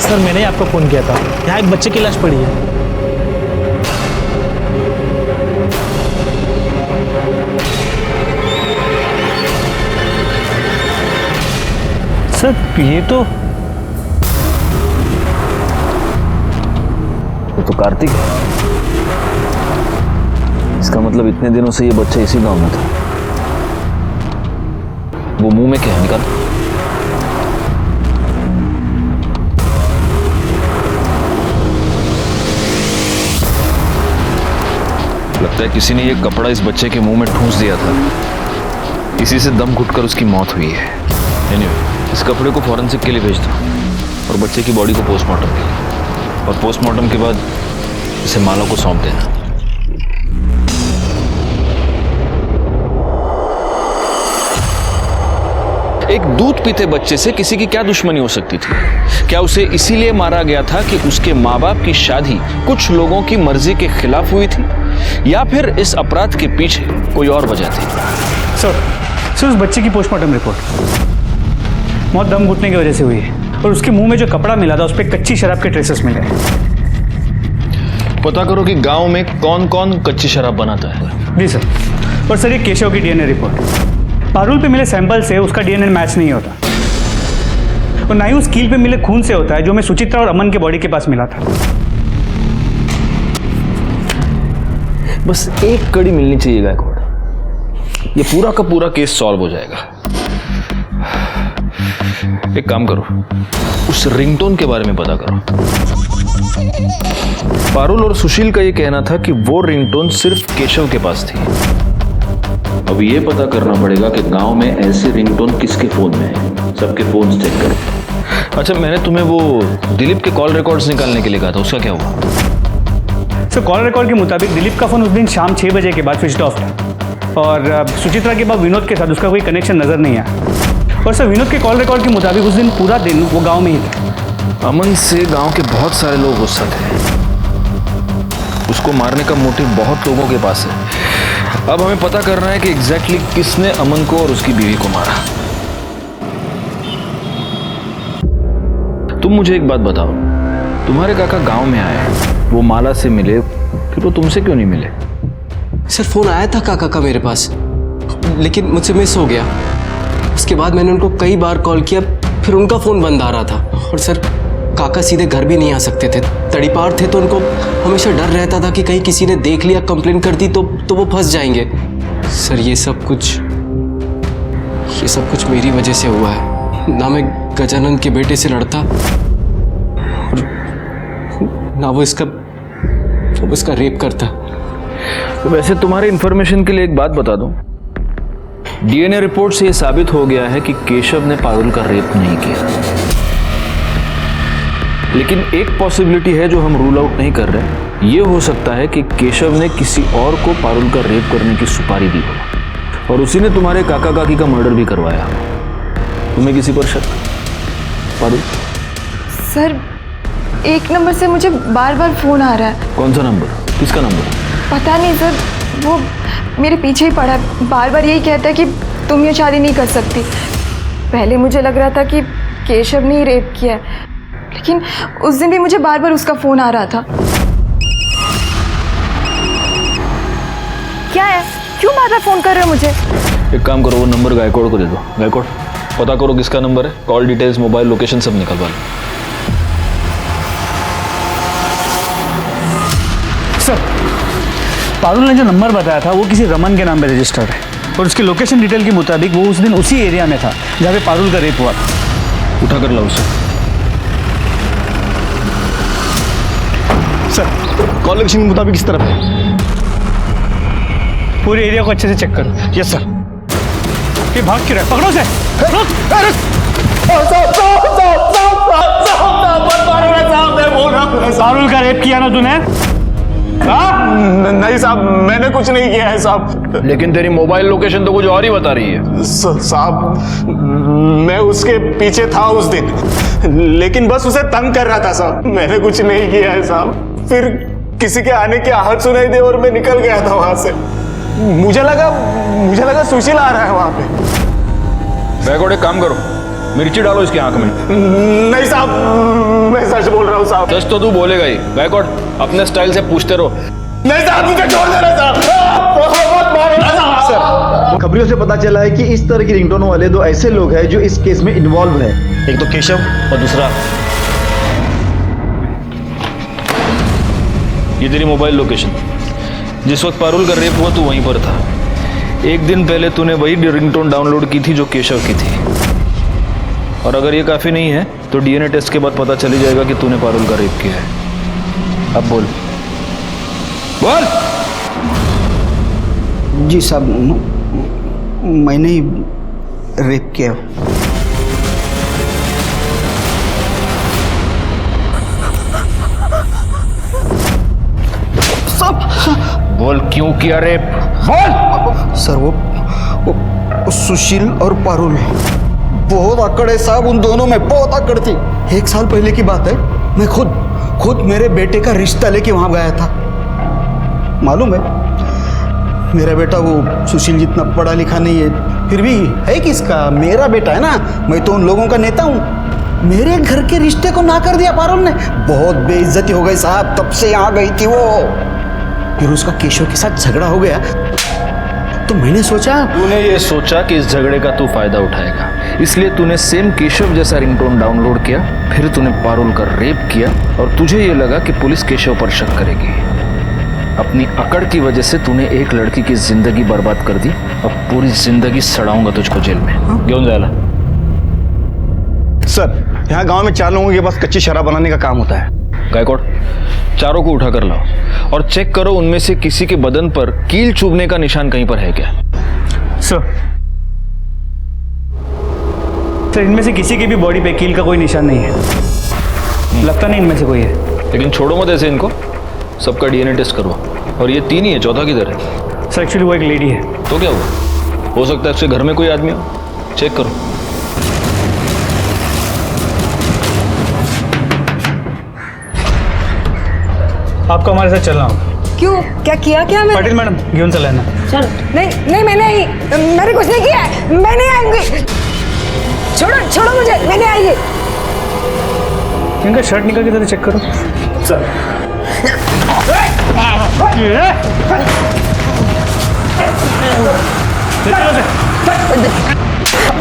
Speaker 9: Sir, मैंने आपको फोन किया था. यहाँ एक बच्चे की लाश पड़ी है. सर, ये तो
Speaker 4: कार्तिक है. इसका मतलब इतने दिनों से ये बच्चा इसी गांव में था. वो मुंह में क्या है, निकाल. लगता है किसी ने ये कपड़ा इस बच्चे के मुंह में ठूंस दिया था. इसी से दम घुटकर उसकी मौत हुई है. एनीवे, इस कपड़े को फॉरेंसिक के लिए भेज दो और बच्चे की बॉडी को पोस्टमार्टम के लिए, और पोस्टमार्टम के बाद इसे माला को सौंप देना. एक दूध पीते बच्चे से किसी की क्या दुश्मनी हो सकती थी? क्या उसे इसीलिए मारा गया था कि उसके माँ बाप की शादी कुछ लोगों की मर्जी के खिलाफ हुई थी, या फिर इस अपराध के पीछे कोई और वजह थी?
Speaker 12: सर उस बच्चे की पोस्टमार्टम रिपोर्ट मौत दम घुटने की वजह से हुई है, और उसके मुंह में जो कपड़ा मिला था उस पर कच्ची शराब के ट्रेसेस मिले।
Speaker 4: पता करो कि गांव में कौन कौन कच्ची शराब बनाता है।
Speaker 12: जी सर। और सर ये केशव की डीएनए रिपोर्ट, पारुल पे मिले सैंपल से उसका डीएनए मैच नहीं होता, और ना ही उस कील पे मिले खून से होता है जो हमें सुचित्रा और अमन के बॉडी के पास मिला था।
Speaker 4: बस एक कड़ी मिलनी चाहिए गायकवाड़, ये पूरा का पूरा केस सॉल्व हो जाएगा। एक काम करो, उस रिंगटोन के बारे में पता करो। पारुल और सुशील का ये कहना था कि वो रिंगटोन सिर्फ केशव के पास थी। अब ये पता करना पड़ेगा कि गांव में ऐसे रिंगटोन किसके फोन में है। सबके फोन चेक करो। अच्छा, मैंने तुम्हें वो दिलीप के कॉल रिकॉर्ड्स निकालने के लिए कहा था, उसका क्या हुआ?
Speaker 12: सर कॉल रिकॉर्ड के मुताबिक दिलीप का फोन उस दिन शाम 6 बजे के बाद स्विच ऑफ था, और सुचित्रा के बाद विनोद के साथ उसका कोई कनेक्शन नजर नहीं आया। और सर विनोद के कॉल रिकॉर्ड के मुताबिक उस दिन पूरा दिन वो गाँव में ही था।
Speaker 4: अमन से गांव के बहुत सारे लोग गुस्सा थे, उसको मारने का मोटिव बहुत लोगों के पास है। अब हमें पता करना है कि एग्जैक्टली किसने अमन को और उसकी बीवी को मारा। तुम मुझे एक बात बताओ, तुम्हारे काका गांव में आए, वो माला से मिले, फिर वो तुमसे क्यों नहीं मिले?
Speaker 2: सर फोन आया था काका का मेरे पास, लेकिन मुझसे मिस हो गया। उसके बाद मैंने उनको कई बार कॉल किया, फिर उनका फोन बंद आ रहा था। और सर काका सीधे घर भी नहीं आ सकते थे, तड़ीपार थे, तो उनको हमेशा डर रहता था कि कहीं किसी ने देख लिया, कंप्लेंट कर दी तो वो फंस जाएंगे। सर ये सब कुछ मेरी वजह से हुआ है। ना मैं गजानन के बेटे से लड़ता, और ना वो इसका रेप करता।
Speaker 4: तो वैसे तुम्हारे इंफॉर्मेशन के लिए एक बात बता दूं, डीएनए रिपोर्ट से यह साबित हो गया है कि केशव ने पारुल का रेप नहीं किया। लेकिन एक पॉसिबिलिटी है जो हम रूल आउट नहीं कर रहे। ये हो सकता है कि केशव ने किसी और को पारुल का रेप करने की सुपारी दी हो, और उसी ने तुम्हारे काका काकी का मर्डर भी करवाया। तुम्हें किसी पर शक? पारुल?
Speaker 11: सर 1 नंबर से मुझे बार बार फोन आ रहा है।
Speaker 4: कौन सा नंबर? किसका नंबर?
Speaker 11: पता नहीं सर, वो मेरे पीछे ही पड़ा है, बार बार यही कहता है कि तुम ये शादी नहीं कर सकती। पहले मुझे लग रहा था कि केशव ने ही रेप किया है, लेकिन उस दिन भी मुझे बार बार उसका फोन आ रहा था। क्या है, क्यों बार बार फोन कर रहे हो मुझे?
Speaker 4: एक काम करो, वो नंबर गायकवाड़ को दे दो। गायकवाड़ पता करो किसका नंबर है, कॉल डिटेल्स, मोबाइल लोकेशन सब निकलवा लो।
Speaker 12: सर पारुल ने जो नंबर बताया था वो किसी रमन के नाम पे रजिस्टर्ड है, और उसके लोकेशन डिटेल के मुताबिक वो उस दिन उसी एरिया में था जहाँ पे पारुल का रेप हुआ था।
Speaker 4: उठा कर लाओ उसे।
Speaker 3: सर कॉल लोकेशन के मुताबिक किस तरफ है?
Speaker 12: पूरे एरिया को अच्छे से चेक करो।
Speaker 3: Yes sir.
Speaker 12: ये भाग क्यों रहा है? पकड़ो उसे। पारुल का रेप किया ना तूने?
Speaker 8: नहीं साहब, मैंने कुछ नहीं किया है साहब।
Speaker 4: लेकिन तेरी मोबाइल लोकेशन तो कुछ और ही बता रही है।
Speaker 8: साहब मैं उसके पीछे था उस दिन, लेकिन बस उसे तंग कर रहा था साहब, मैंने कुछ नहीं किया है साहब। फिर किसी के आने की आहट सुनाई दी और मैं निकल गया था वहां से। मुझे लगा सुशील आ रहा है वहां पे।
Speaker 4: गायकवाड़ एक काम करो, मिर्ची डालो इसकी आंख में।
Speaker 8: नहीं साहब, मैं सच बोल रहा हूँ साहब।
Speaker 4: सच तो तू बोलेगा ही। गायकवाड़ अपने स्टाइल से पूछते रहो।
Speaker 8: नहीं साहब, मुझे छोड़ देना साहब।
Speaker 13: सर खबरों से पता चला है कि इस तरह की रिंगटोन वाले 2 ऐसे लोग हैं जो इस केस में इन्वॉल्व है।
Speaker 3: एक तो केशव और दूसरा
Speaker 4: ये तेरी मोबाइल लोकेशन। जिस वक्त पारुल का रेप हुआ तू वहीं पर था। एक दिन पहले तूने वही रिंगटोन डाउनलोड की थी जो केशव की थी। और अगर ये काफी नहीं है तो डीएनए टेस्ट के बाद पता चली जाएगा कि तूने पारुल का रेप किया है। अब बोल बोल।
Speaker 14: जी साहब, मैंने ही रेप किया।
Speaker 4: बोल क्यों किया रेप, बोल।
Speaker 14: सर वो सुशील और पारुल बहुत अकड़ है साहब, उन दोनों में बहुत अकड़ थी। 1 साल पहले की बात है, मैं खुद मेरे बेटे का रिश्ता लेके वहां गया था। मालूम है, मेरा बेटा वो सुशील जितना पढ़ा लिखा नहीं है, फिर भी है किसका, मेरा बेटा है ना। मैं तो उन लोगों का नेता हूं। मेरे घर के रिश्ते को ना कर दिया पारुल ने। बहुत बेइज्जती हो गई साहब, तब से यहाँ गई थी वो। फिर उसका केशव के साथ झगड़ा हो गया, तो मैंने सोचा।
Speaker 4: तूने ये सोचा कि इस झगड़े का तू फायदा उठाएगा, इसलिए तूने सेम केशव जैसा रिंगटोन डाउनलोड किया, फिर तूने पारुल का रेप किया और तुझे ये लगा कि पुलिस केशव पर शक करेगी। अपनी अकड़ की वजह से तूने एक लड़की की जिंदगी बर्बाद कर दी। अब पूरी जिंदगी सड़ाऊंगा तुझको जेल में। क्यों जाला?
Speaker 14: सर, यहाँ गांव में 4 लोगों के पास कच्ची शराब बनाने का काम होता है।
Speaker 4: गायकवाड़, चारों को उठा कर लाओ और चेक करो उनमें से किसी के बदन पर कील चुभने का निशान कहीं पर है क्या।
Speaker 12: सर, इनमें से किसी की भी बॉडी पे कील का कोई निशान नहीं है। लगता नहीं इनमें से कोई है।
Speaker 4: लेकिन छोड़ो मत ऐसे इनको, सबका डीएनए टेस्ट करवा। और ये 3 ही है, चौथा किधर है?
Speaker 12: सर एक्चुअली वो एक लेडी है।
Speaker 4: तो क्या हुआ? हो सकता है उसके घर में कोई आदमी हो। चेक करो।
Speaker 12: आपको हमारे साथ चलना होगा।
Speaker 10: क्यों, क्या किया क्या मैं?
Speaker 12: पाटिल मैडम, घेऊन चला है ना।
Speaker 10: चल। नहीं मैंने कुछ नहीं किया है, मैं नहीं आऊंगी। छोड़ो मुझे, मैं नहीं आएगी।
Speaker 12: इनका शर्ट निकाल के जरा चेक करो। सर,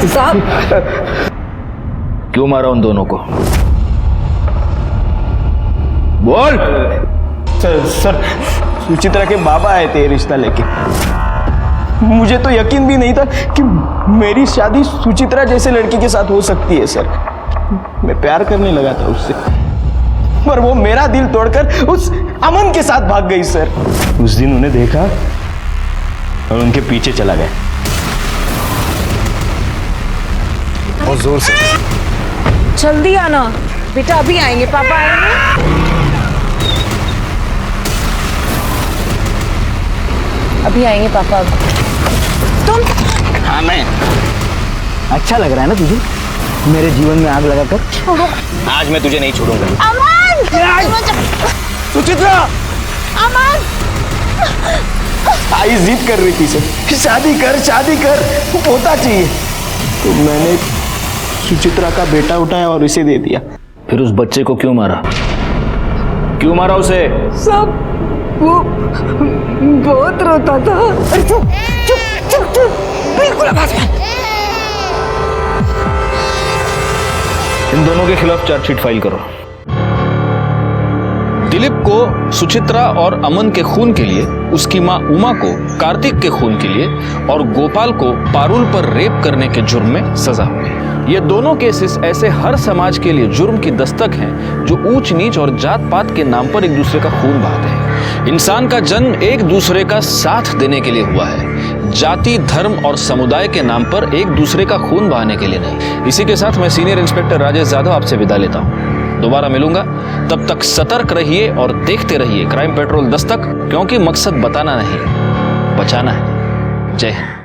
Speaker 10: साहब,
Speaker 4: क्यों मारा उन दोनों को? बोल।
Speaker 7: सर, सुचित्रा के बाबा आए थे रिश्ता लेके। मुझे तो यकीन भी नहीं था कि मेरी शादी सुचित्रा जैसे लड़की के साथ हो सकती है सर। मैं प्यार करने लगा था उससे, पर वो मेरा दिल तोड़कर उस अमन के साथ भाग गई सर। उस दिन उन्हें देखा और उनके पीछे चला गया बहुत जोर से।
Speaker 10: जल्दी आना बेटा, अभी आएंगे, पापा आएंगे।
Speaker 1: अभी आएंगे पापा।
Speaker 10: तुम?
Speaker 7: हाँ मैं।
Speaker 9: अच्छा लग रहा है ना तुझे मेरे जीवन में आग लगाकर?
Speaker 10: छोड़ो।
Speaker 7: आज मैं तुझे नहीं छोड़ूंगा।
Speaker 10: अमन!
Speaker 7: सुचित्रा!
Speaker 10: अमन!
Speaker 7: आई जिद कर रही थी सर, शादी कर होता चाहिए, तो मैंने सुचित्रा का बेटा उठाया और इसे दे दिया।
Speaker 4: फिर उस बच्चे को क्यों मारा? क्यों मारा उसे?
Speaker 10: सब वो बहुत रोता था। अरे चुप, बिल्कुल आवाज मत।
Speaker 4: इन दोनों के खिलाफ चार्जशीट फाइल करो। दिलीप को सुचित्रा और अमन के खून के लिए, उसकी मां उमा को कार्तिक के खून के लिए और गोपाल को पारुल पर रेप करने के जुर्म में सजा हुई। ये दोनों केसेस ऐसे हर समाज के लिए जुर्म की दस्तक हैं जो ऊंच नीच और जात पात के नाम पर एक दूसरे का खून बहाते हैं। इंसान का जन्म एक दूसरे का साथ देने के लिए हुआ है, जाति, धर्म और समुदाय के नाम पर एक दूसरे का खून बहाने के लिए नहीं। इसी के साथ मैं सीनियर इंस्पेक्टर राजेश जाधव आपसे विदा लेता हूँ। दोबारा मिलूंगा, तब तक सतर्क रहिए और देखते रहिए क्राइम पेट्रोल दस्तक, क्योंकि मकसद बताना नहीं, बचाना है। जय हिंद।